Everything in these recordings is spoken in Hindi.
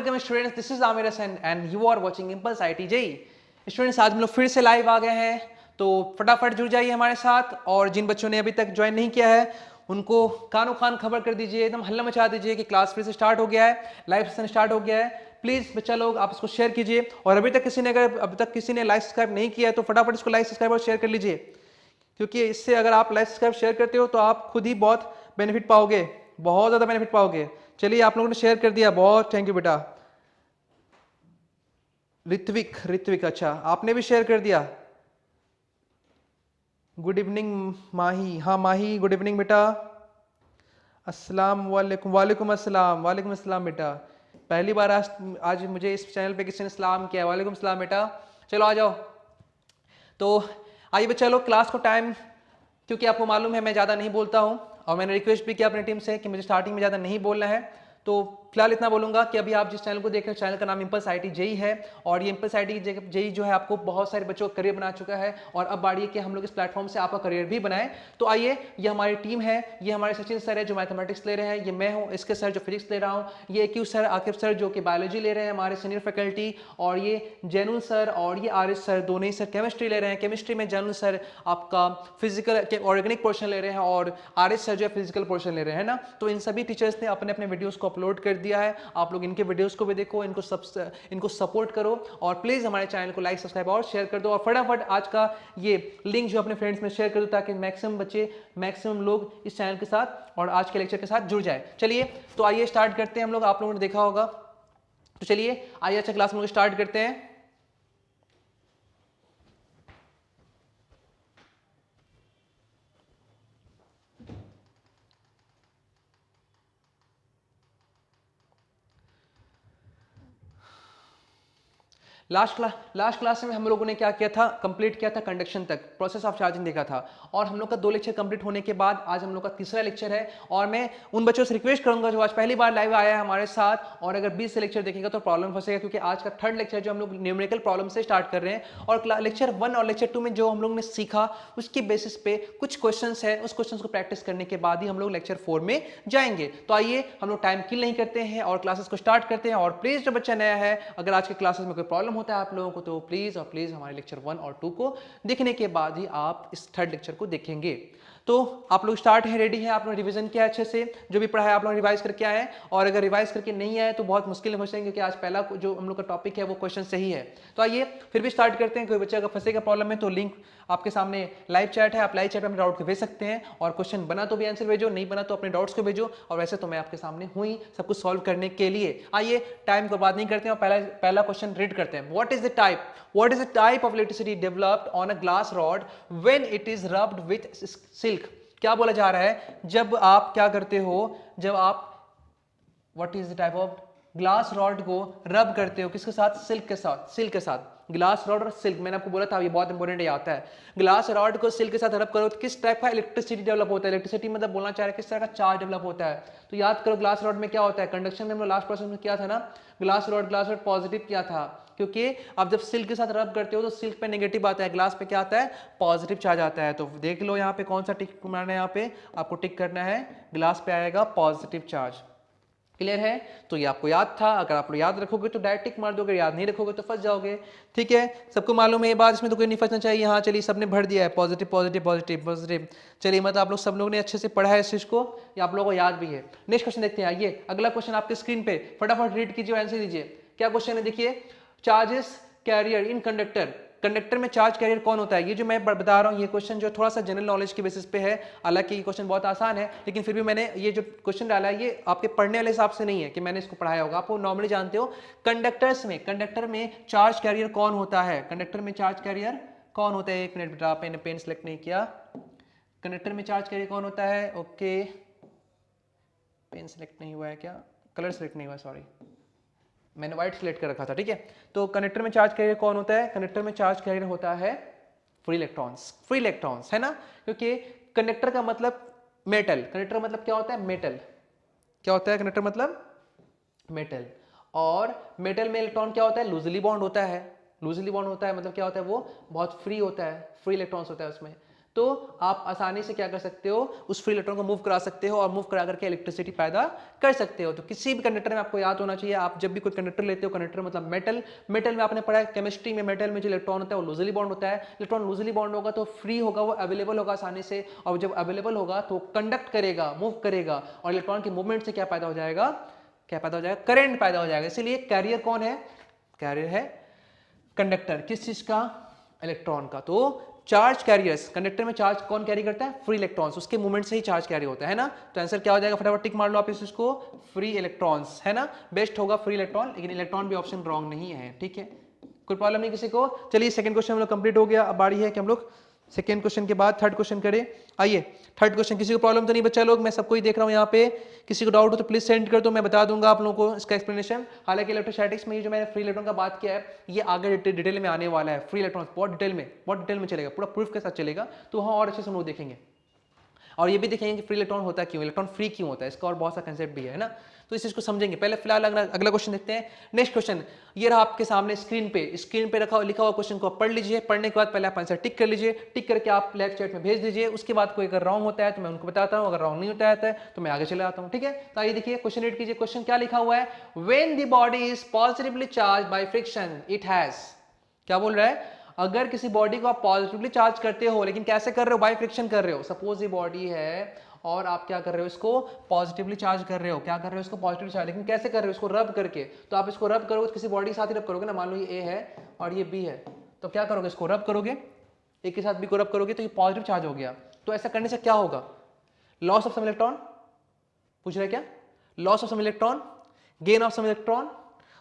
Welcome students, this is Aamir Hasan and you are watching Impulse IIT JEE. Students, आज हम लोग फिर से लाइव आ गए हैं, तो फटाफट जुड़ जाइए हमारे साथ। और जिन बच्चों ने अभी तक ज्वाइन नहीं किया है उनको कानो खान खबर कर दीजिए, एकदम हल्ला मचा दीजिए कि क्लास फिर से स्टार्ट हो गया है, लाइव सेशन स्टार्ट हो गया है। प्लीज बच्चा लोग आप इसको शेयर कीजिए। और अभी तक किसी ने लाइक सब्सक्राइब नहीं किया है तो फटाफट इसको लाइक सब्सक्राइब और शेयर कर लीजिए, क्योंकि इससे अगर आप लाइक सब्सक्राइब शेयर करते हो तो आप खुद ही बहुत बेनिफिट पाओगे, बहुत ज्यादा बेनिफिट पाओगे। चलिए, आप लोगों ने शेयर कर दिया, बहुत थैंक यू बेटा। ऋत्विक, अच्छा आपने भी शेयर कर दिया। गुड इवनिंग माही, हाँ माही गुड इवनिंग बेटा। अस्सलाम वालेकुम, वालेकुम अस्सलाम बेटा। पहली बार आज मुझे इस चैनल पे किसी ने सलाम किया, वालेकुम सलाम बेटा। चलो आ जाओ। तो आइए बच्चा लोग, क्लास को टाइम, क्योंकि आपको मालूम है मैं ज़्यादा नहीं बोलता हूँ और मैंने रिक्वेस्ट भी किया अपनी टीम से कि मुझे स्टार्टिंग में ज़्यादा नहीं बोलना है, तो फिलहाल इतना बोलूंगा कि अभी आप जिस चैनल को देख रहे हैं, चैनल का नाम इम्पल्स आईटी जेई है। और ये इम्पल्स आईटी जेई जो है आपको बहुत सारे बच्चों का करियर बना चुका है, और अब बारी है कि हम लोग इस प्लेटफॉर्म से आपका करियर भी बनाएं। तो आइए, ये हमारी टीम है, ये हमारे सचिन सर है जो मैथमेटिक्स ले रहे हैं, ये मैं हूँ इसके सर जो फिजिक्स ले रहा हूँ, ये AQ सर आकिब सर जो कि बायोलॉजी ले रहे हैं हमारे सीनियर फैकल्टी, और ये जैनुल सर और ये आरिस सर दोनों ही सर केमिस्ट्री ले रहे हैं। केमिस्ट्री में जैनुल सर आपका फिजिकल ऑर्गेनिक पोर्शन ले रहे हैं और आरिस सर जो है फिजिकल पोर्शन ले रहे हैं ना। तो इन सभी टीचर्स ने अपने अपने वीडियोस को अपलोड कर दिया है, आप लोग इनके वीडियोस को भी देखो, इनको सपोर्ट करो, और प्लीज हमारे चैनल को लाइक सब्सक्राइब और शेयर कर दो। और फटाफट आज का ये लिंक जो अपने फ्रेंड्स में शेयर कर दो, ताकि मैक्सिमम लोग इस चैनल के साथ और आज के लेक्चर के साथ जुड़ जाए। चलिए, तो आइए स्टार्ट करते हैं हम लोग। आप लोगों ने देखा होगा, तो चलिए आइए अच्छा क्लास में लोग स्टार्ट करते हैं। लास्ट क्लास में हम लोगों ने क्या किया था, कंप्लीट किया था कंडक्शन तक, प्रोसेस ऑफ चार्जिंग देखा था। और हम लोग का 2 लेक्चर कंप्लीट होने के बाद आज हम लोग का तीसरा लेक्चर है। और मैं उन बच्चों से रिक्वेस्ट करूंगा जो आज पहली बार लाइव आया है हमारे साथ, और अगर 20 से लेक्चर देखेगा तो प्रॉब्लम फंसेगा, क्योंकि आज का थर्ड लेक्चर जो हम लोग न्यूमेरिकल प्रॉब्लम से स्टार्ट कर रहे हैं। और लेक्चर 1 और लेक्चर 2 में जो हम लोग ने सीखा उसकी बेसिस पे कुछ क्वेश्चन है, उस क्वेश्चन को प्रैक्टिस करने के बाद ही हम लोग लेक्चर 4 में जाएंगे। तो आइए हम लोग टाइम किल नहीं करते हैं और क्लासेस को स्टार्ट करते हैं। और प्लीज जो बच्चा नया है, अगर आज के क्लासेस में कोई प्रॉब्लम होता है आप लोगों को, तो प्लीज हमारे लेक्चर 1 और 2 को देखने के बाद ही आप इस थर्ड लेक्चर को देखेंगे। तो आप लोग स्टार्ट है, रेडी है, आप लोग रिवीजन किया अच्छे से, जो भी पढ़ा है आप लोग रिवाइज करके आए। और अगर रिवाइज करके नहीं आए तो बहुत मुश्किल में फंसेंगे, क्योंकि आज पहला जो हम लोग का टॉपिक है वो क्वेश्चन सही है। तो आइए फिर भी स्टार्ट करते हैं। कोई बच्चा अगर फंसेगा प्रॉब्लम में तो लिंक आपके सामने लाइव चैट है, आप लाइव चैट में अपने डाउट को भेज सकते हैं। और क्वेश्चन बना तो भी आंसर भेजो, नहीं बना तो अपने डाउट्स को भेजो। और वैसे तो मैं आपके सामने हूँ ही सब कुछ सॉल्व करने के लिए। आइए टाइम को बात नहीं करते हैं, पहला क्वेश्चन रीड करते हैं। What is the type of electricity developed on a glass rod when it is rubbed with silk. क्या बोला जा रहा है, जब आप क्या करते हो, जब आप what is the type of glass rod को रब करते हो, किसके साथ, सिल्क के साथ ग्लास रॉड और सिल्क, मैंने आपको बोला था ये बहुत इंपॉर्टेंट ये आता है। ग्लास रॉड को सिल्क के साथ रब करो तो किस टाइप का इलेक्ट्रिसिटी डेवलप होता है। इलेक्ट्रिसिटी मतलब बोलना चाह रहे हैं किस तरह का चार्ज डेवलप होता है। तो याद करो ग्लास रॉड में क्या होता है, कंडक्शन में हम लोग लास्ट प्रोसेस में किया था ना, ग्लास रॉड पॉजिटिव किया था, क्योंकि आप जब सिल्क के साथ रब करते हो तो सिल्क पे नेगेटिव आता है, ग्लास पे क्या आता है, पॉजिटिव चार्ज आता है। तो देख लो यहाँ पे कौन सा टिक मारना है, यहाँ पे आपको टिक करना है, ग्लास पे आएगा पॉजिटिव चार्ज। क्लियर है, तो ये आपको याद था। अगर आप लोग याद रखोगे तो डायरेक्ट टिक मार दोगे, याद नहीं रखोगे तो फंस जाओगे। ठीक है, सबको मालूम है ये बात, इसमें तो कोई नहीं फंसना चाहिए। हाँ चलिए, सबने भर दिया है पॉजिटिव पॉजिटिव पॉजिटिव पॉजिटिव। चलिए, मतलब आप लोग सब लोगों ने अच्छे से पढ़ा है इस चीज को, या आप लोगों को याद भी है। नेक्स्ट क्वेश्चन देखते हैं। आइए अगला क्वेश्चन आपके स्क्रीन पे, फटाफट रीड कीजिए, आंसर दीजिए। क्या क्वेश्चन है, देखिए। चार्जेस कैरियर इन कंडक्टर में चार्ज कैरियर कौन होता है। ये जो मैं बता रहा हूँ ये क्वेश्चन जो थोड़ा सा जनरल नॉलेज के बेसिस पे है, हालांकि ये क्वेश्चन बहुत आसान है, लेकिन फिर भी मैंने ये जो क्वेश्चन डाला है ये आपके पढ़ने वाले हिसाब से नहीं है कि मैंने इसको पढ़ाया होगा, आपको नॉर्मली जानते हो। कंडक्टर में चार्ज कैरियर कौन होता है, कंडक्टर में चार्ज कैरियर कौन होता है। एक मिनट बेटा, आपने पेन सेलेक्ट नहीं किया। कंडक्टर में चार्ज कैरियर कौन होता है, ओके, पेन सेलेक्ट नहीं हुआ है क्या, कलर सेलेक्ट नहीं हुआ, सॉरी, मैंने व्हाइट सिलेक्ट कर रखा था। ठीक है, तो कंडक्टर में चार्ज कैरियर कौन होता है, कंडक्टर में चार्ज कैरियर होता है फ्री इलेक्ट्रॉन्स है ना, क्योंकि कंडक्टर का मतलब मेटल, कंडक्टर का मतलब क्या होता है, मेटल। क्या होता है कंडक्टर मतलब, मेटल। और मेटल में इलेक्ट्रॉन क्या होता है, लूजली बॉन्ड होता है मतलब क्या होता है, वो बहुत फ्री होता है, फ्री इलेक्ट्रॉन्स होता है उसमें। तो आप आसानी से क्या कर सकते हो, उस फ्री इलेक्ट्रॉन को मूव करा सकते हो और मूव करा करके इलेक्ट्रिसिटी पैदा कर सकते हो। तो किसी भी कंडक्टर में आपको याद होना चाहिए, आप जब भी कोई कंडक्टर लेते हो, कंडक्टर मतलब मेटल, मेटल में आपने पढ़ा है केमिस्ट्री में, मेटल में जो इलेक्ट्रॉन होता है वो लूजली बॉन्ड होता है। इलेक्ट्रॉन लूजली बॉन्ड होगा तो फ्री होगा, वो अवेलेबल होगा आसानी से, और जब अवेलेबल होगा तो कंडक्ट करेगा, मूव करेगा, और इलेक्ट्रॉन के मूवमेंट से क्या पैदा हो जाएगा, क्या पैदा हो जाएगा, करंट पैदा हो जाएगा। इसीलिए कैरियर कौन है, कैरियर है कंडक्टर, किस चीज का, इलेक्ट्रॉन का। तो चार्ज कैरियर्स, कंडक्टर में चार्ज कौन कैरी करता है, फ्री इलेक्ट्रॉन्स, उसके मूवमेंट से ही चार्ज कैरी होता है ना। तो आंसर क्या हो जाएगा, फटाफट टिक मार लो आप इस चीज को, फ्री इलेक्ट्रॉन्स, है ना, बेस्ट होगा फ्री इलेक्ट्रॉन, लेकिन इलेक्ट्रॉन भी ऑप्शन रॉन्ग नहीं है, ठीक है, कोई प्रॉब्लम नहीं किसी को। चलिए सेकंड क्वेश्चन हम लोग कंप्लीट हो गया, अब बारी है कि हम लोग सेकेंड क्वेश्चन के बाद थर्ड क्वेश्चन करें। आइए थर्ड क्वेश्चन, किसी को प्रॉब्लम तो नहीं बच्चा लोग, मैं सबको ही देख रहा हूँ यहाँ पे, किसी को डाउट हो तो प्लीज सेंड कर दो, मैं बता दूंगा आप लोगों को इसका एक्सप्लेनेशन। हालांकि इलेक्ट्रोस्टैटिक्स में ये जो मैंने फ्री इलेक्ट्रॉन का बात किया है, ये आगे डिटेल में आने वाला है, फ्री इलेक्ट्रॉन बहुत डिटेल में चलेगा, पूरा प्रूफ के साथ चलेगा, तो वहाँ और अच्छे से हम लोग देखेंगे, और ये भी देखेंगे कि फ्री इलेक्ट्रॉन होता क्यों, इलेक्ट्रॉन फ्री क्यों होता है, इसका और बहुत सा कंसेप्ट भी है ना, तो इस चीज को समझेंगे। पहले फिलहाल अगला क्वेश्चन देखते हैं। नेक्स्ट क्वेश्चन ये रहा आपके सामने स्क्रीन पे रखा लिखा हुआ क्वेश्चन को आप पढ़ लीजिए, पढ़ने के बाद पहले आप आंसर टिक कर लीजिए, टिक करके आप लेफ्ट चैट में भेज दीजिए, उसके बाद कोई अगर रॉन्ग होता है तो मैं उनको बताता हूँ, अगर रॉन्ग नहीं होता है तो मैं आगे चले आता हूँ, ठीक है। तो आइए देखिए क्वेश्चन रीड कीजिए, क्वेश्चन क्या लिखा हुआ है, when the body is positively charge by friction it has, क्या बोल रहा है, अगर किसी बॉडी को आप पॉजिटिवली चार्ज करते हो, लेकिन कैसे कर रहे हो, बाय फ्रिक्शन कर रहे हो, सपोज ये बॉडी है और आप क्या कर रहे हो, इसको पॉजिटिवली चार्ज कर रहे हो, क्या कर रहे हो, इसको पॉजिटिवली चार्ज, लेकिन कैसे कर रहे हो, इसको रब करके। तो आप इसको रब करोगे तो किसी बॉडी के साथ ही रब करोगे ना, मान लो ये ए है और ये बी है, तो क्या करोगे, इसको रब करोगे, ए के साथ बी को रब करोगे तो ये पॉजिटिव चार्ज हो गया। तो ऐसा करने से क्या होगा, लॉस ऑफ सम इलेक्ट्रॉन, पूछ रहे क्या, loss of some electron, gain of some electron,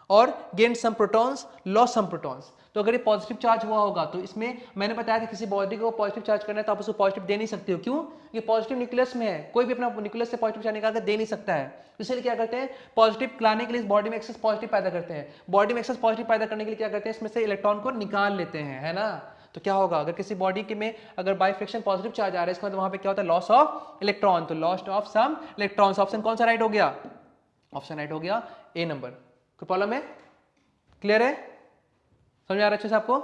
और gain some protons, loss some protons. तो अगर ये पॉजिटिव चार्ज हुआ होगा तो इसमें मैंने बताया था किसी बॉडी को पॉजिटिव चार्ज करना है तो आप उसको पॉजिटिव दे नहीं सकते हो, क्यों, ये पॉजिटिव न्यूक्लियस में है, कोई भी अपना न्यूक्लियस से पॉजिटिव चार्ज निकाल कर दे नहीं सकता है। इसलिए क्या करते हैं, पॉजिटिव लाने के लिए इस बॉडी में एक्सेस पॉजिटिव पैदा करते हैं, बॉडी में एक्सेस पॉजिटिव पैदा करने के लिए क्या करते हैं, इसमें से इलेक्ट्रॉन को निकाल लेते हैं, है ना। तो क्या होगा, अगर किसी बॉडी के में अगर बाय फ्रिक्शन पॉजिटिव चार्ज आ रहा है, इसका मतलब वहां पे क्या होता है, लॉस ऑफ इलेक्ट्रॉन, तो loss of some electrons, option कौन सा राइट हो गया, ऑप्शन राइट हो गया ए नंबर। कोई प्रॉब्लम है, क्लियर है, समझ आ रहा है अच्छे से आपको।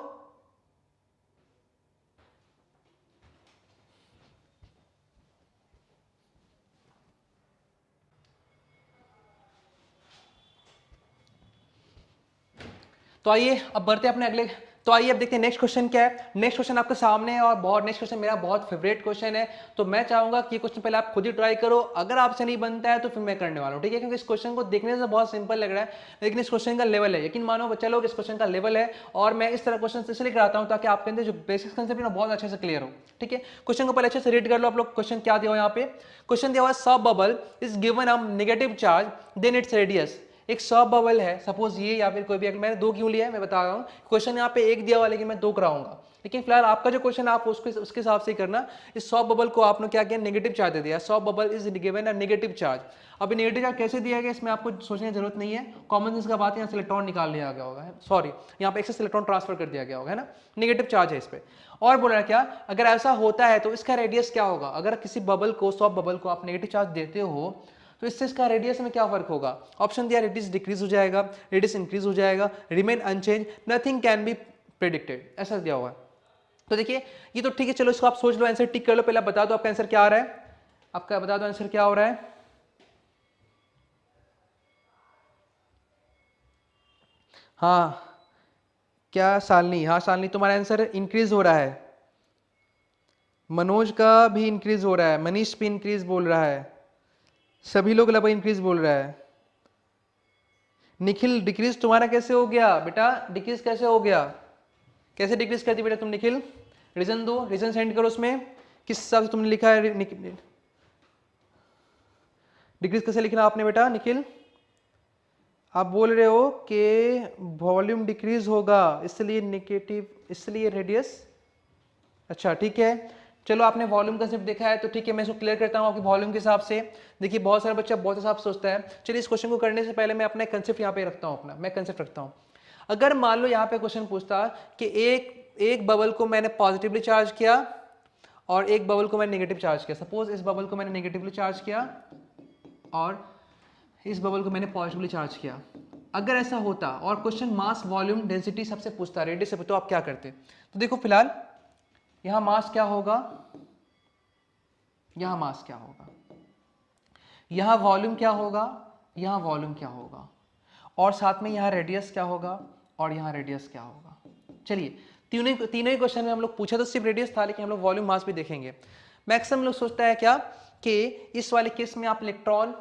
तो आइए अब बढ़ते हैं अपने अगले, तो आइए अब देखते हैं नेक्स्ट क्वेश्चन क्या है। नेक्स्ट क्वेश्चन आपके सामने है और बहुत नेक्स्ट क्वेश्चन मेरा बहुत फेवरेट क्वेश्चन है, तो मैं चाहूंगा कि ये क्वेश्चन पहले आप खुद ही ट्राई करो, अगर आपसे नहीं बनता है तो फिर मैं करने वाला हूं, ठीक है, क्योंकि इस क्वेश्चन को देखने से बहुत सिंपल लग रहा है, लेकिन इस क्वेश्चन का लेवल है, यकीन मानो बच्चा लोग, इस क्वेश्चन का लेवल है, और मैं इस तरह क्वेश्चन इसलिए कराता हूं ताकि आपके अंदर जो बेसिक कंसेप्ट है ना बहुत अच्छे से क्लियर हो, ठीक है। क्वेश्चन को पहले अच्छे से रीड कर लो आप लोग, क्वेश्चन क्या दिया हुआ यहाँ पे, क्वेश्चन दिया हुआ soap bubble is given a negative charge then its radius, एक सब बबल है, सपोज ये या फिर कोई भी, मैंने दो क्यों लिया है मैं बता रहा हूँ, क्वेश्चन यहाँ पे एक दिया हुआ लेकिन मैं दो कराऊंगा, लेकिन फिलहाल आपका जो क्वेश्चन आप उसके हिसाब से ही करना। इस सॉफ्ट बबल को आपने क्या किया, नेगेटिव चार्ज दे दिया, soft bubble is given a negative charge. अभी नेगेटिव चार्ज कैसे दिया गया, इसमें आपको सोचने की जरूरत नहीं है, कॉमन सेंस का बात है, यहाँ से इलेक्ट्रॉन निकाल लिया गया होगा, सॉरी यहाँ पे एक्सेस इलेक्ट्रॉन ट्रांसफर कर दिया गया होगा, है ना, नेगेटिव चार्ज है इस पे। और बोल रहा क्या, अगर ऐसा होता है तो इसका रेडियस क्या होगा, अगर किसी बबल को, सॉफ्ट बबल को आप नेगेटिव चार्ज देते हो तो इससे इसका रेडियस में क्या फर्क होगा, ऑप्शन दिया, रेडियस डिक्रीज हो जाएगा, रेडियस इंक्रीज हो जाएगा, remain unchanged, nothing can be predicted, ऐसा दिया हुआ है। तो देखिए ये तो ठीक है, चलो इसको आप सोच लो, आंसर टिक कर लो, पहले बता दो आपका आंसर क्या आ रहा है, आपका बता दो आंसर क्या हो रहा है। हाँ क्या शालिनी, हाँ शालिनी तुम्हारा आंसर इंक्रीज हो रहा है, मनोज का भी इंक्रीज हो रहा है, मनीष भी इंक्रीज बोल रहा है, सभी लोग लगभग इंक्रीज बोल रहा है। निखिल डिक्रीज तुम्हारा कैसे हो गया बेटा, डिक्रीज कैसे हो गया, कैसे डिक्रीज कर दी बेटा तुम निखिल, रीजन दो, रीजन सेंड करो उसमें, किस हिसाब से तुमने लिखा है, डिक्रीज कैसे लिखना आपने बेटा निखिल, आप बोल रहे हो कि वॉल्यूम डिक्रीज होगा इसलिए नेगेटिव, इसलिए रेडियस, अच्छा ठीक है, चलो आपने वॉल्यूम कंसेप्ट देखा है तो ठीक है, मैं इसको क्लियर करता हूँ आपकी वॉल्यूम के हिसाब से। देखिए बहुत सारा बच्चा बहुत हिसाब से सोचता है, चलिए इस क्वेश्चन को करने से पहले मैं अपना कंसेप्ट यहाँ पे रखता हूँ, अपना मैं कंसेप्ट रखता हूँ। अगर मान लो यहाँ पे क्वेश्चन पूछता कि एक बबल को मैंने पॉजिटिवली चार्ज किया और एक बबल को मैंने नेगेटिव चार्ज किया, सपोज इस बबल को मैंने नेगेटिवली चार्ज किया और इस बबल को मैंने पॉजिटिवली चार्ज किया, अगर ऐसा होता और क्वेश्चन मास वॉल्यूम डेंसिटी सबसे पूछता, रेडियस से, तो आप क्या करते। तो देखो फिलहाल यहाँ मास क्या होगा, यहाँ मास क्या होगा, यहाँ वॉल्यूम क्या होगा, यहाँ वॉल्यूम क्या होगा, और साथ में यहाँ रेडियस क्या होगा और यहाँ रेडियस क्या होगा। चलिए तीनों ही क्वेश्चन में हम लोग पूछा तो सिर्फ रेडियस था, लेकिन हम लोग वॉल्यूम मास भी देखेंगे। मैक्सिमम लोग सोचता है क्या कि इस वाले केस में आप इलेक्ट्रॉन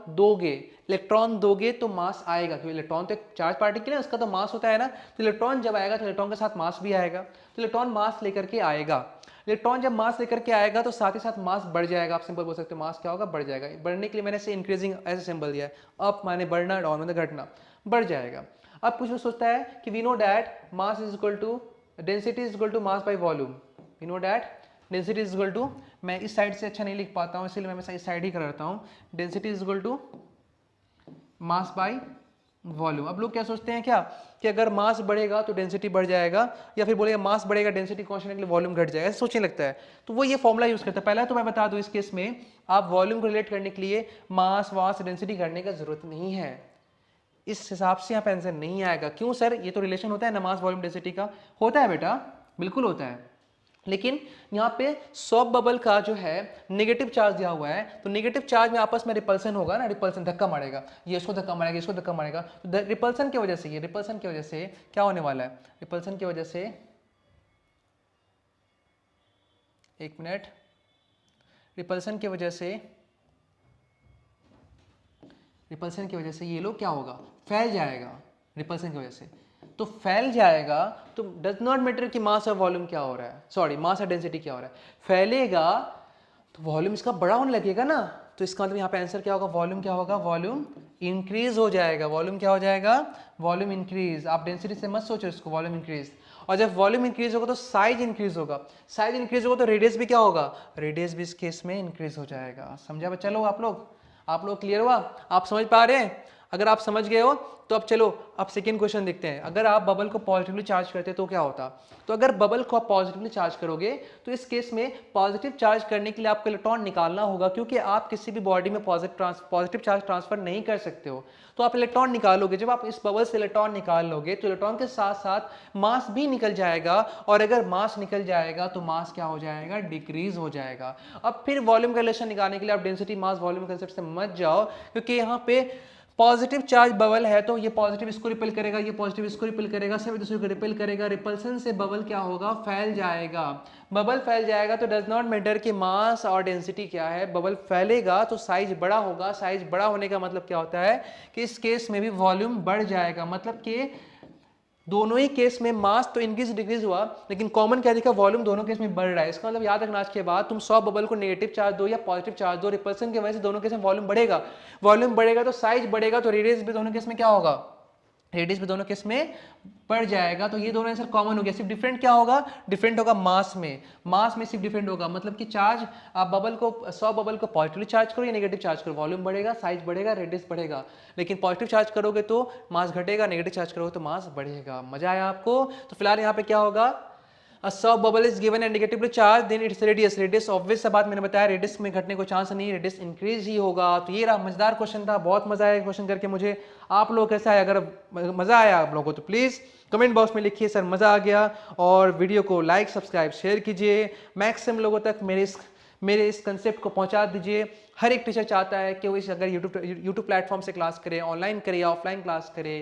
दोगे तो मास आएगा, क्योंकि इलेक्ट्रॉन तो एक चार्ज पार्टिकल है, उसका तो मास होता है ना। तो इलेक्ट्रॉन जब आएगा तो इलेक्ट्रॉन के साथ मास भी आएगा, तो इलेक्ट्रॉन मास लेकर के आएगा। इलेक्ट्रॉन जब मास लेकर के आएगा तो साथ ही साथ मास बढ़ जाएगा। आप सिंपल बोल सकते हो मास क्या होगा, बढ़ जाएगा। बढ़ने के लिए मैंने ऐसे इंक्रीजिंग ऐसे सिंबल दिया है, अप माने बढ़ना, डाउन माने घटना, बढ़ जाएगा। अब कुछ लोग सोचता है कि we know that mass is equal to density is equal to mass by volume. We know that density is equal to, मैं इस साइड से अच्छा नहीं लिख पाता हूँ इसलिए मैं हमेशा इस साइड ही करता हूँ, density is equal to mass by volume. अब लोग क्या सोचते हैं क्या कि अगर मास बढ़ेगा तो डेंसिटी बढ़ जाएगा, या फिर बोलेगा मास बढ़ेगा डेंसिटी कांस्टेंट के लिए वॉल्यूम घट जाएगा, ऐसा सोचने लगता है। तो वो ये फॉर्मूला यूज करता है। पहला तो मैं बता दूं इस केस में आप वॉल्यूम को रिलेट करने के लिए मास वास डेंसिटी करने का जरूरत नहीं है, इस हिसाब से यहाँ पे आंसर नहीं आएगा। क्यों सर, ये तो रिलेशन होता है ना मास वॉल्यूम डेंसिटी का। होता है बेटा, बिल्कुल होता है, लेकिन यहाँ पे सॉफ्ट बबल का जो है नेगेटिव चार्ज दिया हुआ है, तो नेगेटिव चार्ज में आपस में रिपल्सन होगा ना, रिपल्सन धक्का मारेगा, ये इसको धक्का मारेगा, इसको धक्का मारेगा। तो रिपल्सन की वजह से, ये रिपल्सन की वजह से क्या होने वाला है, रिपल्सन की वजह से, एक मिनट, रिपल्सन की वजह से, रिपल्सन की वजह से ये लोग क्या होगा, फैल जाएगा। रिपल्सन की वजह से तो फैल जाएगा, तो डज नॉट मैटर कि मास और वॉल्यूम क्या हो रहा है, सॉरी मास और डेंसिटी क्या हो रहा है, फैलेगा तो वॉल्यूम इसका बड़ा होने लगेगा ना। तो इसका मतलब यहाँ पे आंसर क्या होगा, वॉल्यूम क्या होगा, वॉल्यूम इंक्रीज हो जाएगा। वॉल्यूम क्या हो जाएगा, वॉल्यूम इंक्रीज। आप डेंसिटी से मत सोचो इसको, वॉल्यूम इंक्रीज। और जब वॉल्यूम इंक्रीज होगा तो साइज इंक्रीज होगा, साइज इंक्रीज होगा तो रेडियस भी क्या होगा, रेडियस भी इस केस में इंक्रीज हो जाएगा। समझा बच्चा लोग, आप लोग क्लियर हुआ, आप समझ पा रहे हैं। अगर आप समझ गए हो तो अब चलो अब सेकेंड क्वेश्चन देखते हैं। अगर आप बबल को पॉजिटिवली चार्ज करते तो क्या होता, तो अगर बबल को आप पॉजिटिवली चार्ज करोगे तो इस केस में पॉजिटिव चार्ज करने के लिए आपको इलेक्ट्रॉन निकालना होगा, क्योंकि आप किसी भी बॉडी में पॉजिटिव चार्ज ट्रांसफर नहीं कर सकते हो, तो आप इलेक्ट्रॉन निकालोगे। जब आप इस बबल से इलेक्ट्रॉन निकाल लोगे तो इलेक्ट्रॉन के साथ साथ मास भी निकल जाएगा, और अगर मास निकल जाएगा तो मास क्या हो जाएगा, डिक्रीज हो जाएगा। अब फिर वॉल्यूम का रिलेशन निकालने के लिए आप डेंसिटी मास वॉल्यूम कंसेप्ट से मत जाओ, क्योंकि यहाँ पे पॉजिटिव चार्ज बबल है तो ये पॉजिटिव इसको रिपेल करेगा, ये पॉजिटिव इसको रिपेल करेगा, सब दूसरे को रिपेल करेगा। रिपल्सन से बबल क्या होगा, फैल जाएगा। बबल फैल जाएगा तो डज नॉट मैटर कि मास और डेंसिटी क्या है, बबल फैलेगा तो साइज बड़ा होगा। साइज बड़ा होने का मतलब क्या होता है कि इस केस में भी वॉल्यूम बढ़ जाएगा। मतलब कि दोनों ही केस में मास तो इंक्रीज डिक्रीज हुआ, लेकिन कॉमन क्या दिखा, वॉल्यूम दोनों केस में बढ़ रहा है। इसका मतलब याद रखना, आज के बाद तुम 100 बबल को नेगेटिव चार्ज दो या पॉजिटिव चार्ज दो, रिपल्सन की वजह से दोनों केस में वॉल्यूम बढ़ेगा। वॉल्यूम बढ़ेगा तो साइज बढ़ेगा, तो रेडियस भी दोनों केस में क्या होगा, रेडियस भी दोनों केस में बढ़ जाएगा। तो ये दोनों आंसर कॉमन हो गया। सिर्फ डिफरेंट क्या होगा, डिफरेंट होगा मास में। मास में सिर्फ डिफरेंट होगा, मतलब कि चार्ज आप बबल को 100 बबल को पॉजिटिवली चार्ज करो या नेगेटिव चार्ज करो, वॉल्यूम बढ़ेगा, साइज बढ़ेगा, रेडियस बढ़ेगा। लेकिन पॉजिटिव चार्ज करोगे तो मास घटेगा, नेगेटिव चार्ज करोगे तो मास बढ़ेगा। मजा आया आपको। तो फिलहाल यहाँ पे क्या होगा, A soft bubble is given a negatively charged, then its radius, radius obvious सा बात मैंने बताया, रेडियस में घटने को चांस नहीं, रेडियस इंक्रीज ही होगा। तो ये रहा मजेदार क्वेश्चन था, बहुत मजा आया क्वेश्चन करके मुझे। आप लोग कैसा है, अगर मजा आया आप लोगों को तो प्लीज कमेंट बॉक्स में लिखिए सर मजा आ गया, और वीडियो को लाइक सब्सक्राइब शेयर कीजिए, मैक्सिमम लोगों तक मेरे इस कंसेप्ट को पहुंचा दीजिए। हर एक टीचर चाहता है कि वो इस अगर यूट्यूब प्लेटफॉर्म से क्लास करे, ऑनलाइन करे या ऑफलाइन क्लास करे,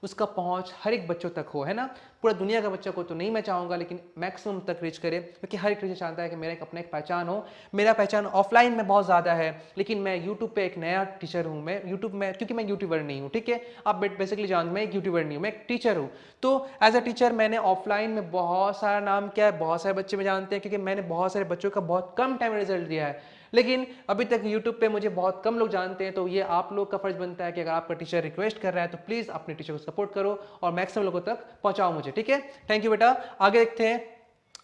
उसका पहुंच हर एक बच्चों तक हो, है ना। पूरा दुनिया का बच्चा को तो नहीं मैं चाहूँगा, लेकिन मैक्सिमम तक रीच करे, क्योंकि हर एक टीचर चाहता है कि मेरा एक अपना एक पहचान हो। मेरा पहचान ऑफलाइन में बहुत ज़्यादा है, लेकिन मैं यूट्यूब पे एक नया टीचर हूँ। मैं यूट्यूब में, क्योंकि मैं यूट्यूबर नहीं हूँ, ठीक है, आप बेसिकली जानते, मैं एक यूट्यूबर नहीं हूँ, मैं एक टीचर हूँ। तो एज अ टीचर मैंने ऑफलाइन में बहुत सारा नाम किया है, बहुत सारे बच्चे में जानते हैं, क्योंकि मैंने बहुत सारे बच्चों का बहुत कम टाइम में रिजल्ट दिया है। लेकिन अभी तक यूट्यूब पे मुझे बहुत कम लोग जानते हैं। तो ये आप लोग का फर्ज बनता है कि अगर आपका टीचर रिक्वेस्ट कर रहा है तो प्लीज अपने टीचर को सपोर्ट करो और मैक्सिमम लोगों तक पहुंचाओ मुझे, ठीक है। थैंक यू बेटा। आगे देखते हैं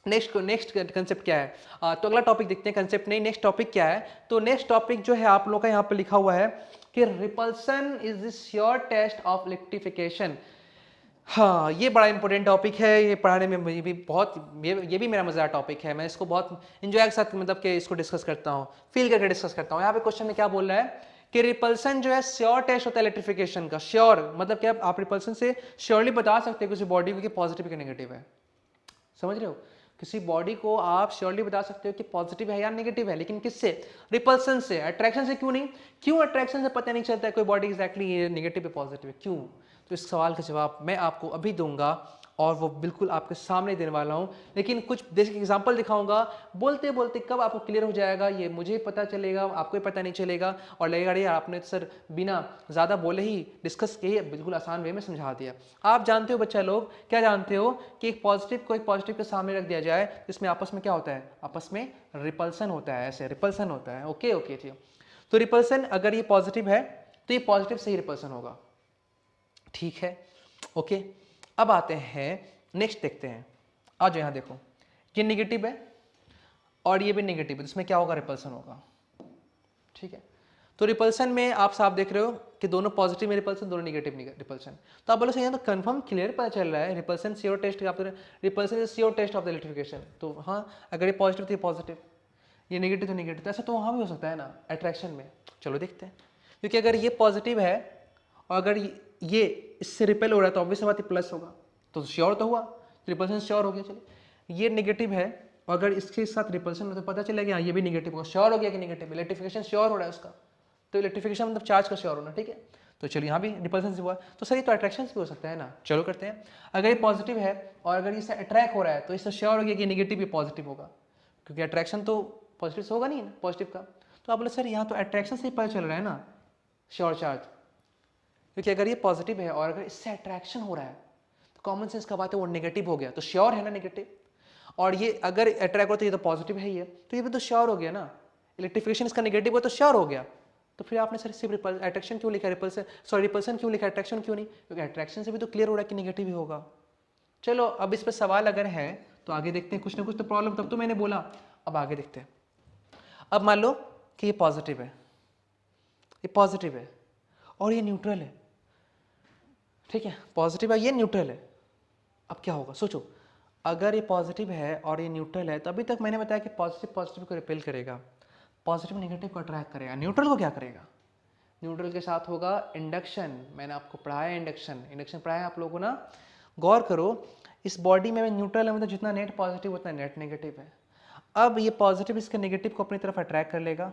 नेक्स्ट कंसेप्ट क्या है। तो अगला टॉपिक देखते हैं, कंसेप्ट नहीं, नेक्स्ट टॉपिक क्या है। तो नेक्स्ट टॉपिक जो है आप लोग का यहाँ पे लिखा हुआ है कि repulsion is the sure test of electrification. हाँ, ये बड़ा इंपॉर्टेंट टॉपिक है, ये पढ़ाने में मुझे भी बहुत, ये भी मेरा मजेदार टॉपिक है। मैं इसको बहुत इंजॉय के साथ मतलब कि इसको डिस्कस करता हूँ, फील करके डिस्कस करता हूँ। यहाँ पे क्वेश्चन में क्या बोल रहा है कि रिपल्सन जो है श्योर टेस्ट होता है इलेक्ट्रिफिकेशन का। श्योर मतलब क्या, आप रिपल्सन से श्योरली बता सकते हैं किसी बॉडी को कि पॉजिटिव कि नेगेटिव है, समझ रहे हो। किसी बॉडी को आप श्योरली बता सकते हो कि पॉजिटिव है या नेगेटिव है, लेकिन किससे? रिपल्सन से। अट्रैक्शन से क्यों नहीं? क्यों अट्रैक्शन से पता नहीं चलता है कोई बॉडी एग्जैक्टली ये नेगेटिव है पॉजिटिव है, क्यों? तो इस सवाल का जवाब मैं आपको अभी दूंगा और वो बिल्कुल आपके सामने देने वाला हूँ, लेकिन कुछ बेसिक एग्जांपल दिखाऊंगा। बोलते बोलते कब आपको क्लियर हो जाएगा ये मुझे पता चलेगा, आपको ही पता नहीं चलेगा और लगेगा यार आपने तो सर बिना ज़्यादा बोले ही डिस्कस किए बिल्कुल आसान वे में समझा दिया। आप जानते हो बच्चा लोग, क्या जानते हो कि एक पॉजिटिव को एक पॉजिटिव के सामने रख दिया जाए, इसमें आपस में क्या होता है? आपस में रिपल्सन होता है, ऐसे रिपल्सन होता है। ओके ओके ठीक। तो रिपल्सन अगर ये पॉजिटिव है तो ये पॉजिटिव से ही रिपल्सन होगा, ठीक है? ओके, अब आते हैं नेक्स्ट, देखते हैं। आज यहाँ देखो, ये नेगेटिव है और ये भी नेगेटिव है, इसमें क्या होगा? रिपल्सन होगा, ठीक है? तो रिपल्सन में आप साफ देख रहे हो कि दोनों पॉजिटिव में रिपल्सन, दोनों नेगेटिव रिपल्सन। तो आप बोलो सही है, तो कंफर्म क्लियर पता चल रहा है रिपल्सन श्योर टेस्ट, आप repulsion is sure test of the electrification. तो हाँ, अगर ये पॉजिटिव तो ये पॉजिटिव, ये नेगेटिव तो नेगेटिव, तो ऐसा तो वहाँ भी हो सकता है ना अट्रैक्शन में। चलो देखते हैं, क्योंकि अगर ये पॉजिटिव है और अगर ये इससे रिपेल हो रहा है तो ऑब्वियस बात है प्लस होगा, तो श्योर तो हुआ, रिपल्सन श्योर हो गया। चलिए ये नेगेटिव है और अगर इसके साथ रिपल्सन हो तो पता चलेगा ये भी नेगेटिव होगा, श्योर हो गया कि नेगेटिव। इलेक्ट्रिफिकेशन श्योर हो रहा है उसका, तो इलेक्ट्रिफिकेशन मतलब चार्ज का श्योर होना, ठीक है? तो चलिए यहाँ भी रिपल्सन से हुआ, तो सही तो अट्रैक्शन भी हो सकता है ना। चलो करते हैं, अगर ये पॉजिटिव है और अगर इससे अट्रैक्ट हो रहा है तो इससे श्योर हो गया कि नेगेटिव भी पॉजिटिव होगा, क्योंकि अट्रैक्शन तो पॉजिटिव से होगा नहीं ना, पॉजिटिव का। तो आप बोले सर यहाँ तो अट्रैक्शन से ही पता चल रहा है ना श्योर चार्ज, क्योंकि अगर ये पॉजिटिव है और अगर इससे अट्रैक्शन हो रहा है तो कॉमन सेंस का बात है वो नेगेटिव हो गया, तो श्योर है ना नेगेटिव। और ये अगर अट्रैक्ट होता है ये तो पॉजिटिव है, ये तो ये भी तो श्योर हो गया ना, इलेक्ट्रिफिकेशन इसका नेगेटिव हो तो श्योर हो गया। तो फिर आपने सर सिर्फ अट्रैक्शन क्यों लिखा, रिपल्सन क्यों लिखा, अट्रैक्शन क्यों नहीं? क्योंकि अट्रैक्शन से भी तो क्लियर हो रहा है कि नेगेटिव ही होगा। चलो अब इस पर सवाल अगर है तो आगे देखते हैं, कुछ ना कुछ तो प्रॉब्लम तब तो मैंने बोला, अब आगे देखते हैं। अब मान लो कि ये पॉजिटिव है, ये पॉजिटिव है और ये न्यूट्रल है, ठीक है? पॉजिटिव है, ये न्यूट्रल है। अब क्या होगा सोचो, अगर ये पॉजिटिव है और ये न्यूट्रल है तो अभी तक मैंने बताया कि पॉजिटिव पॉजिटिव को रिपेल करेगा, पॉजिटिव नेगेटिव को अट्रैक्ट करेगा, न्यूट्रल को क्या करेगा? न्यूट्रल के साथ होगा इंडक्शन। मैंने आपको पढ़ाया इंडक्शन, इंडक्शन पढ़ाया आप लोगों ना, गौर करो। इस बॉडी में न्यूट्रल है मतलब जितना नेट पॉजिटिव उतना नेट नेगेटिव है। अब ये पॉजिटिव इसके नेगेटिव को अपनी तरफ अट्रैक्ट कर लेगा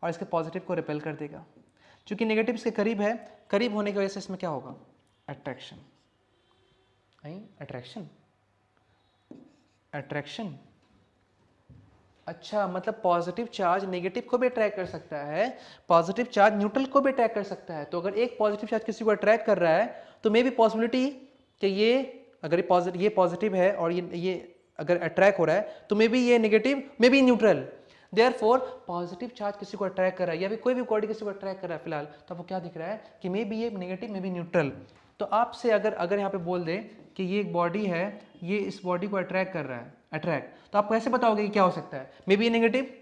और इसके पॉजिटिव को रिपेल कर देगा। चूंकि नेगेटिव इसके करीब है, करीब होने की वजह से इसमें क्या होगा? Attraction, attraction, attraction. अच्छा, मतलब पॉजिटिव चार्ज नेगेटिव को भी अट्रैक्ट कर सकता है, पॉजिटिव चार्ज न्यूट्रल को भी अट्रैक्ट कर सकता है। तो अगर एक पॉजिटिव चार्ज किसी को अट्रैक्ट कर रहा है तो मे भी पॉसिबिलिटी कि ये अगर ये पॉजिटिव है और ये अगर अट्रैक्ट हो रहा है तो मे बी ये negative, may be neutral. Therefore positive charge किसी को अट्रैक्ट कर रहा है या फिर कोई भी बॉडी किसी को अट्रैक्ट कर रहा है फिलहाल, तो वो क्या दिख रहा है कि मे बी ये नेगेटिव, मे बी न्यूट्रल। तो आपसे अगर यहाँ पे बोल दे कि ये एक बॉडी है, ये इस बॉडी को अट्रैक्ट कर रहा है, अट्रैक्ट, तो आप कैसे बताओगे कि क्या हो सकता है? मे बी ये नेगेटिव,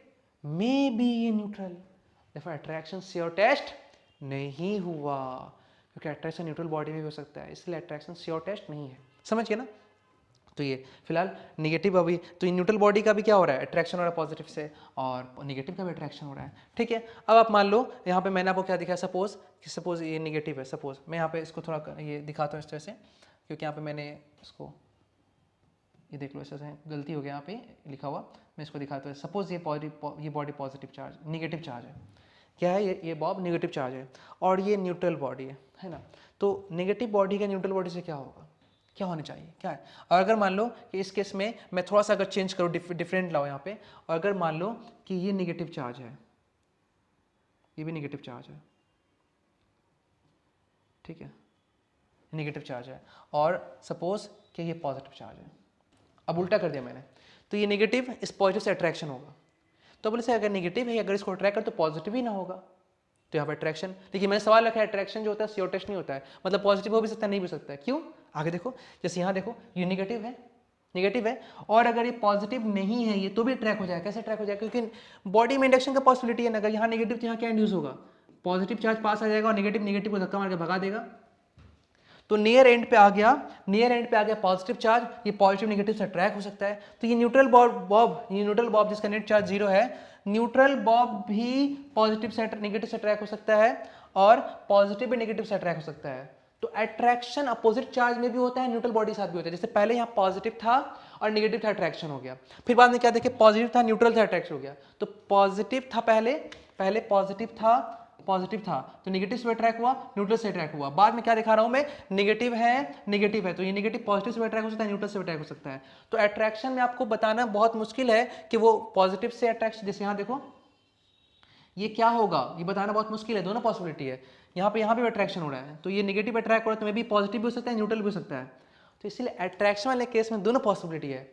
मे बी ये न्यूट्रल। देखो अट्रैक्शन श्योर टेस्ट नहीं हुआ, क्योंकि अट्रैक्शन न्यूट्रल बॉडी में भी हो सकता है, इसलिए अट्रैक्शन श्योर टेस्ट नहीं है। समझ गए ना? तो ये फिलहाल नेगेटिव अभी तो ये न्यूट्रल बॉडी का भी क्या हो रहा है? अट्रैक्शन हो रहा है पॉजिटिव से और नेगेटिव का भी अट्रैक्शन हो रहा है, ठीक है? अब आप मान लो यहाँ पे मैंने आपको क्या दिखाया, सपोज ये नेगेटिव है, सपोज मैं यहाँ पे इसको थोड़ा ये दिखाता हूँ इस तरह से, क्योंकि यहाँ पे मैंने इसको ये देख लो, ऐसे गलती हो गया यहाँ पे लिखा हुआ, मैं इसको दिखाता हूँ। सपोज ये body positive charge, negative charge है, क्या है ये बॉब नेगेटिव चार्ज है और ये न्यूट्रल बॉडी है ना? तो नेगेटिव बॉडी का न्यूट्रल बॉडी से क्या होगा, क्या होना चाहिए, क्या है? और अगर मान लो कि इस केस में मैं थोड़ा सा अगर चेंज करूँ, डिफरेंट लाओ यहाँ पे, और अगर मान लो कि ये नेगेटिव चार्ज है, ये भी नेगेटिव चार्ज है, ठीक है, नेगेटिव चार्ज है, और सपोज कि ये पॉजिटिव चार्ज है। अब उल्टा कर दिया मैंने, तो ये नेगेटिव इस पॉजिटिव से अट्रैक्शन होगा। तो बोले से अगर नेगेटिव है, अगर इसको अट्रैक्ट कर तो पॉजिटिव ही ना होगा, तो यहाँ पर अट्रैक्शन। लेकिन मैंने सवाल रखा है अट्रैक्शन जो होता है श्योर टेस्ट नहीं होता है, मतलब पॉजिटिव हो भी सकता है, नहीं भी सकता है। क्यों? आगे देखो, जैसे यहाँ देखो ये नेगेटिव है और अगर ये पॉजिटिव नहीं है ये तो भी ट्रैक हो जाएगा। कैसे ट्रैक हो जाएगा? क्योंकि बॉडी में इंडक्शन का पॉसिबिलिटी है ना, अगर यहाँ नेगेटिव तो यहाँ क्या इंड्यूस होगा? पॉजिटिव चार्ज पास आ जाएगा और नेगेटिव को धक्का मार के भगा देगा। तो नियर एंड पे आ गया पॉजिटिव चार्ज, ये पॉजिटिव नेगेटिव से ट्रैक हो सकता है। तो ये न्यूट्रल बॉब जिसका नेट चार्ज 0 है, न्यूट्रल बॉब भी पॉजिटिव से नेगेटिव से ट्रैक हो सकता है और पॉजिटिव भी नेगेटिव से ट्रैक हो सकता है। तो अट्रैक्शन अपोजिट चार्ज में भी होता है, न्यूट्रल बॉडी के साथ भी होता है। जैसे पहले यहाँ पॉजिटिव था और नेगेटिव था, अट्रैक्शन हो गया। फिर बाद में क्या देखे, पॉजिटिव था, न्यूट्रल था, अट्रैक्शन हो गया। तो पॉजिटिव था पहले पॉजिटिव था तो नेगेटिव से अट्रैक्ट हुआ, न्यूट्रल से अट्रैक्ट हुआ। बाद में क्या दिखा रहा हूं मैं, नेगेटिव है तो ये नेगेटिव पॉजिटिव से अट्रैक्ट हो सकता है, न्यूट्रल से अट्रैक्ट हो सकता है। तो अट्रैक्शन में आपको बताना बहुत मुश्किल है कि वो पॉजिटिव से अट्रैक्शन, जैसे यहाँ देखो ये क्या होगा, ये बताना बहुत मुश्किल है। दोनों पॉसिबिलिटी है, यहाँ पे भी अट्रैक्शन हो रहा है तो ये नेगेटिव अट्रैक्ट हो रहा है, तो मे भी पॉजिटिव भी हो सकता है, न्यूट्रल भी हो सकता है। तो इसलिए अट्रैक्शन वाले केस में दोनों पॉसिबिलिटी है।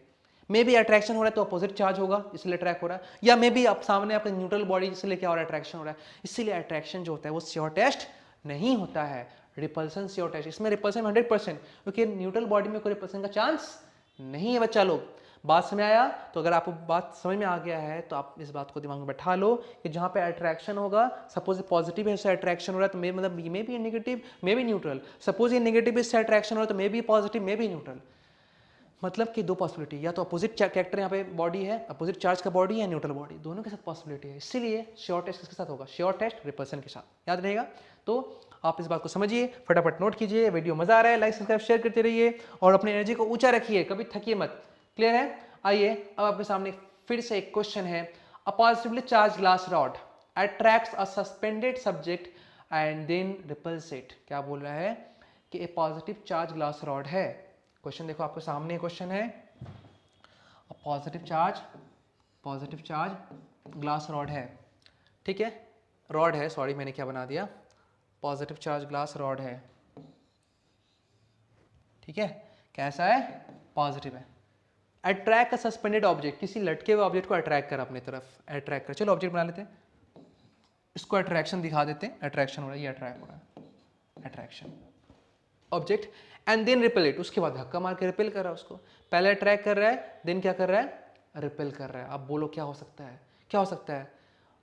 मे भी अट्रैक्शन हो रहा है तो अपोजिट चार्ज होगा इसलिए अट्रैक्ट हो रहा है, या मे भी आप सामने आपका न्यूट्रल बॉडी इसलिए क्या हो रहा है, अट्रैक्शन हो रहा है। इसीलिए अट्रैक्शन जो होता है वो श्योर टेस्ट नहीं होता है, रिपल्सन श्योर टेस्ट। इसमें रिपल्सन 100%, क्योंकि न्यूट्रल बॉडी में कोई रिपल्सन का चांस नहीं है बच्चा लोग। बात समझ आया? तो अगर आपको बात समझ में आ गया है तो आप इस बात को दिमाग में बैठा लो कि जहाँ पे अट्रैक्शन होगा, सपोज पॉजिटिव है इससे अट्रैक्शन हो रहा है तो मतलब may be negative may be neutral, suppose ये नेगेटिव इससे अट्रैक्शन हो रहा है तो may be positive may be neutral. मतलब कि दो पॉसिबिलिटी, या तो अपोजिट कैरेक्टर यहाँ पे बॉडी है, अपोजिट चार्ज का बॉडी है, न्यूट्रल बॉडी, दोनों के साथ पॉसिबिलिटी है। इसीलिए श्योर टेस्ट किसके साथ होगा, श्योर टेस्ट रिपल्सन के साथ, याद रहेगा। तो आप इस बात को समझिए, फटाफट नोट कीजिए। वीडियो मजा आ रहा है, लाइक सब्सक्राइब शेयर करते रहिए और अपनी एनर्जी को ऊंचा रखिए, कभी थकिए मत। क्लियर है? आइए अब आपके सामने फिर से एक क्वेश्चन है। A positively charged glass rod attracts a suspended subject and then repels it. क्या बोल रहा है कि एक पॉजिटिव चार्ज ग्लास रॉड है। क्वेश्चन देखो आपके सामने, क्वेश्चन है पॉजिटिव चार्ज ग्लास रॉड है, ठीक है, रॉड है, सॉरी मैंने क्या बना दिया, पॉजिटिव चार्ज ग्लास रॉड है, ठीक है, कैसा है, पॉजिटिव है। अट्रैक्ट अ सस्पेंडेड ऑब्जेक्ट, किसी लटके हुए ऑब्जेक्ट को अट्रैक्ट कर अपनी तरफ, अट्रैक्ट कर। चलो ऑब्जेक्ट बना लेते हैं, इसको अट्रैक्शन दिखा देते हैं, अट्रैक्शन हो रहा है, ये अट्रैक्ट हो रहा है, attraction object, and then repel it, उसके बाद धक्का मार के रिपेल कर रहा है उसको। पहले अट्रैक्ट कर रहा है, देन क्या कर रहा है, रिपेल कर रहा है। अब बोलो क्या हो सकता है, क्या हो सकता है।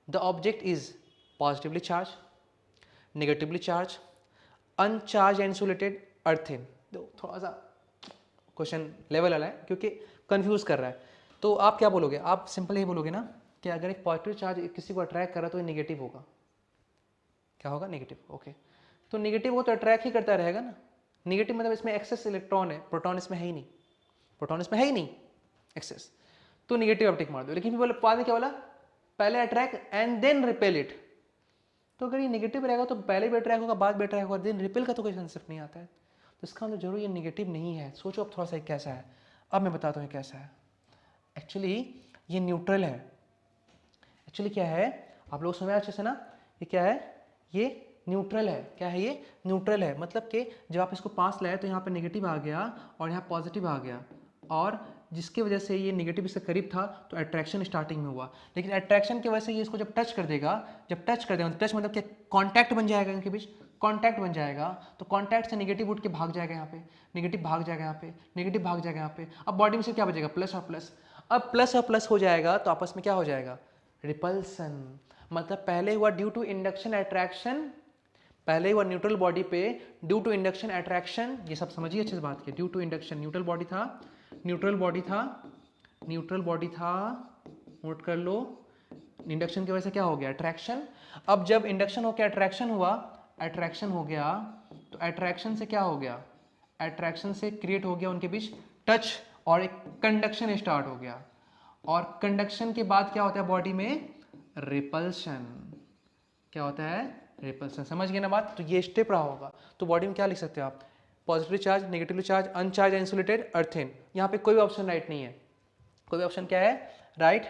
The object is positively charge, negatively charge, uncharge and insulated, earthing. थोड़ा सा क्वेश्चन लेवल वाला है क्योंकि कंफ्यूज कर रहा है। तो आप क्या बोलोगे, आप सिंपल ही बोलोगे ना कि अगर एक पॉजिटिव चार्ज किसी को अट्रैक्ट कर रहा है तो ये नेगेटिव होगा। क्या होगा, नेगेटिव। ओके, तो नेगेटिव हो तो अट्रैक्ट ही करता रहेगा ना। नेगेटिव मतलब इसमें एक्सेस इलेक्ट्रॉन है, प्रोटॉन इसमें है ही नहीं, प्रोटॉन इसमें है ही नहीं, एक्सेस, तो नेगेटिव आप टिक मार दो। लेकिन फिर बोले बाद में क्या बोला, पहले attract and then repel it. तो अगर ये नेगेटिव रहेगा तो पहले भी अट्रैक्ट होगा, बाद में अट्रैक्ट होगा, देन रिपेल का तो कोई कंसेप्ट नहीं आता है। तो इसका मतलब जरूर ये नेगेटिव नहीं है। सोचो अब थोड़ा सा कैसा है, अब मैं बताता हूँ कैसा है। एक्चुअली ये न्यूट्रल है। एक्चुअली क्या है, आप लोग समझ अच्छे से ना, ये क्या है, ये न्यूट्रल है। क्या है ये, न्यूट्रल है। मतलब कि जब आप इसको पास लाए तो यहाँ पे नेगेटिव आ गया और यहाँ पॉजिटिव आ गया, और जिसकी वजह से ये नेगेटिव इससे करीब था तो अट्रैक्शन स्टार्टिंग में हुआ। लेकिन अट्रैक्शन की वजह से ये इसको जब टच कर देगा, जब टच कर देगा, टच मतलब क्या, कॉन्टैक्ट बन जाएगा इनके बीच, कॉन्टैक्ट बन जाएगा, तो कॉन्टैक्ट से नेगेटिव उठ के भाग जाएगा यहाँ पे, नेगेटिव भाग जाएगा यहाँ पे, नेगेटिव भाग जाएगा यहाँ पे। अब बॉडी में से क्या बचेगा, प्लस और प्लस। अब प्लस और प्लस हो जाएगा तो आपस में क्या हो जाएगा, रिपल्सन। मतलब पहले हुआ ड्यू टू इंडक्शन अट्रैक्शन, पहले हुआ न्यूट्रल बॉडी पे ड्यू टू इंडक्शन अट्रैक्शन। ये सब समझिए अच्छे से बात की, due to induction, neutral body था, न्यूट्रल बॉडी था, न्यूट्रल बॉडी था, नोट कर लो। इंडक्शन की वजह से क्या हो गया, अट्रैक्शन। अब जब इंडक्शन होकर अट्रैक्शन हुआ, अट्रैक्शन हो गया, तो अट्रैक्शन से क्या हो गया, अट्रैक्शन से क्रिएट हो गया उनके बीच टच और एक कंडक्शन स्टार्ट हो गया। और कंडक्शन के बाद क्या होता है बॉडी में, रिपल्शन। क्या होता है, रिपल्शन। समझ गए ना बात। तो ये स्टेप रहा होगा। तो बॉडी में क्या लिख सकते हो आप, positively charge, negatively charge, uncharge insulated, earthing. यहाँ पे कोई भी ऑप्शन राइट नहीं है। कोई भी ऑप्शन क्या है, राइट।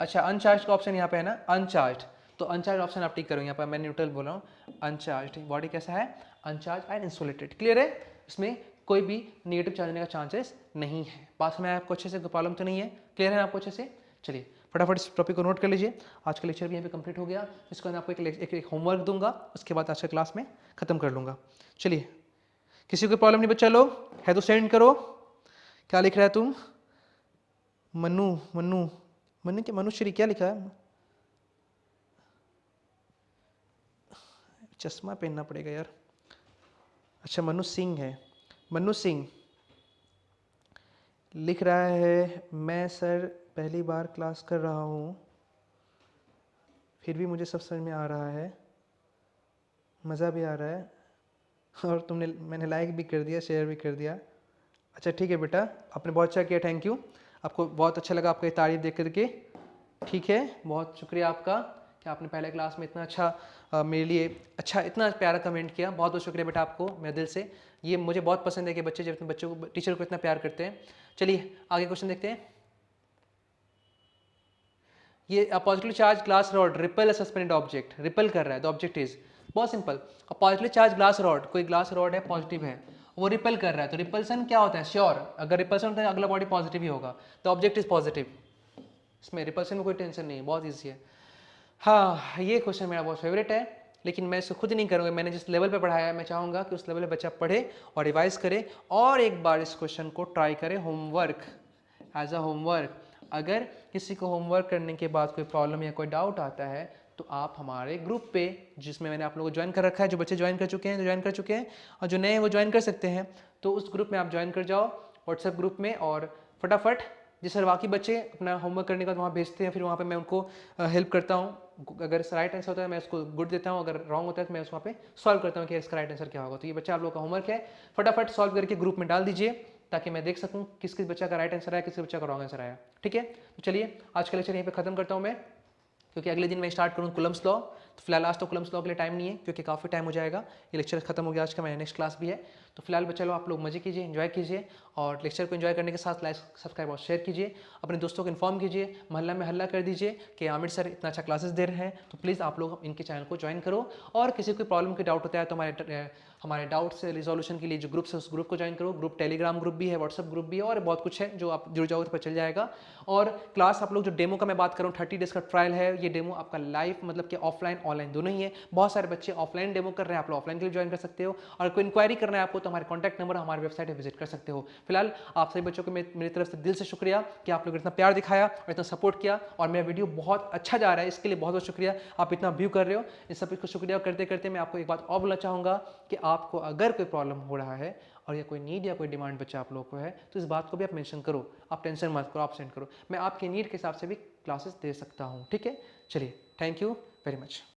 अच्छा, अनचार्ज का ऑप्शन यहाँ पे है ना, अनचार्ज, तो अनचार्ज ऑप्शन आप टिक करो। यहाँ पर मैं न्यूट्रल बोल रहा हूँ, अनचार्ज बॉडी कैसा है, अनचार्ज एंड इंसुलेटेड। क्लियर है, इसमें कोई भी नेगेटिव चार्ज होने का चांसेस नहीं है। बात में आपको अच्छे से, प्रॉब्लम तो नहीं है, क्लियर है आपको अच्छे से। चलिए फटाफट इस टॉपिक को नोट कर लीजिए। आज का लेक्चर भी यहाँ पे कंप्लीट हो गया। इसके अंदर आपको एक होमवर्क दूंगा, उसके बाद आज का क्लास में खत्म कर लूँगा। चलिए, किसी को प्रॉब्लम नहीं बच्चा लोग, है तो सेंड करो। क्या लिख रहा है तुम, मनु मनु मनु क्या, मनुश्री क्या लिखा है, चश्मा पहनना पड़ेगा यार। अच्छा, मनु सिंह है, मनु सिंह लिख रहा है, मैं सर पहली बार क्लास कर रहा हूँ, फिर भी मुझे सब समझ में आ रहा है, मज़ा भी आ रहा है, और मैंने लाइक भी कर दिया, शेयर भी कर दिया। अच्छा ठीक है बेटा, आपने बहुत अच्छा किया, थैंक यू। आपको बहुत अच्छा लगा आपकी तारीफ देख करके, ठीक है, बहुत शुक्रिया आपका कि आपने पहले क्लास में इतना अच्छा मेरे लिए अच्छा इतना प्यारा कमेंट किया। बहुत बहुत शुक्रिया बेटा आपको मेरे दिल से। ये मुझे बहुत पसंद है कि बच्चे जब अपने बच्चों को टीचर को इतना प्यार करते हैं। चलिए आगे क्वेश्चन देखते हैं। ये positively charged glass rod repel suspended object, repel कर रहा है, द ऑब्जेक्ट इज बहुत simple. Positively charged glass rod, कोई ग्लास रॉड है पॉजिटिव है, वो रिपेल कर रहा है, तो रिपल्सन क्या होता है, श्योर अगर रिपल्सन होता है अगला बॉडी पॉजिटिव ही होगा, द ऑब्जेक्ट इज पॉजिटिव। इसमें रिपल्सन में कोई टेंशन नहीं है, बहुत ईजी है। हाँ ये क्वेश्चन मेरा बहुत फेवरेट है, लेकिन मैं इसे खुद नहीं करूँगा। मैंने जिस लेवल पे पढ़ाया है मैं चाहूँगा कि उस लेवल पे बच्चा पढ़े और रिवाइज करे और एक बार इस क्वेश्चन को ट्राई करे होमवर्क, एज अ होमवर्क। अगर किसी को होमवर्क करने के बाद कोई प्रॉब्लम या कोई डाउट आता है तो आप हमारे ग्रुप पे, जिसमें मैंने आप लोगों को ज्वाइन कर रखा है, जो बच्चे ज्वाइन कर चुके हैं, जो ज्वाइन कर चुके हैं और जो नए हैं वो ज्वाइन कर सकते हैं, तो उस ग्रुप में आप ज्वाइन कर जाओ व्हाट्सएप ग्रुप में, और फटाफट जिस सर बाकी बच्चे अपना होमवर्क करने के बाद वहाँ भेजते हैं, फिर वहाँ पे मैं उनको हेल्प करता हूँ। अगर राइट आंसर होता है मैं उसको गुड देता हूँ, अगर रॉन्ग होता है तो मैं उस वहाँ पे सॉल्व करता हूँ कि इसका राइट आंसर क्या होगा। तो ये बच्चा आप लोग का होमवर्क है, फटाफट सॉल्व करके ग्रुप में डाल दीजिए ताकि मैं देख सकूँ किस किस बच्चा का राइट आंसर आया, किस किस बच्चा का रॉन्ग आंसर आया। ठीक है, तो चलिए आज का लेक्चर यहीं पे खत्म करता हूँ मैं, क्योंकि अगले दिन मैं स्टार्ट करूँ कुलम्स लॉ। तो फिलहाल आज तो कुलम्स लॉ के लिए टाइम नहीं है क्योंकि काफ़ी टाइम हो जाएगा, ये लेक्चर खत्म हो गया आज का, मेरा नेक्स्ट क्लास भी है। तो फिलहाल बच्चा लो आप लोग मजे कीजिए, एंजॉय कीजिए, और लेक्चर को एंजॉय करने के साथ लाइक सब्सक्राइब और शेयर कीजिए, अपने दोस्तों को इन्फॉर्म कीजिए, मोहल्ला में हल्ला कर दीजिए कि आमिर सर इतना अच्छा क्लासेस दे रहे हैं, तो प्लीज़ आप लोग इनके चैनल को ज्वाइन करो। और किसी को प्रॉब्लम की डाउट होता है तो हमारे डाउट से रिजोल्यूशन के लिए जो ग्रुप्स है उस ग्रुप को ज्वाइन करो। ग्रुप टेलीग्राम ग्रुप भी है, व्हाट्सअप ग्रुप भी है, और बहुत कुछ है जो आप जुड़ जाओगे तो पता चल जाएगा। और क्लास आप लोग जो डेमो का मैं बात करूँ 30 डेज का ट्रायल है, ये डेमो आपका लाइव मतलब कि ऑफलाइन ऑनलाइन दोनों ही है। बहुत सारे बच्चे ऑफलाइन डेमो कर रहे हैं, आप लोग ऑफलाइन के लिए ज्वाइन कर सकते हो, और कोई इंक्वायरी करना है आपको तो हमारे कॉन्टैक्ट नंबर हमारी वेबसाइट पर विजिट कर सकते हो। फिलहाल आप सभी बच्चों को मेरी तरफ से दिल से शुक्रिया कि आप लोग इतना प्यार दिखाया और इतना सपोर्ट किया, और मेरा वीडियो बहुत अच्छा जा रहा है, इसके लिए बहुत बहुत शुक्रिया। आप इतना व्यू कर रहे हो, इस सब को शुक्रिया करते करते मैं आपको एक बात और बोलना चाहूँगा कि आपको अगर कोई प्रॉब्लम हो रहा है और या कोई नीड या कोई डिमांड बच्चा आप लोगों को है तो इस बात को भी आप मेंशन करो, आप टेंशन मत करो, आप सेंड करो, मैं आपके नीड के हिसाब से भी क्लासेस दे सकता हूँ। ठीक है, चलिए, थैंक यू वेरी मच।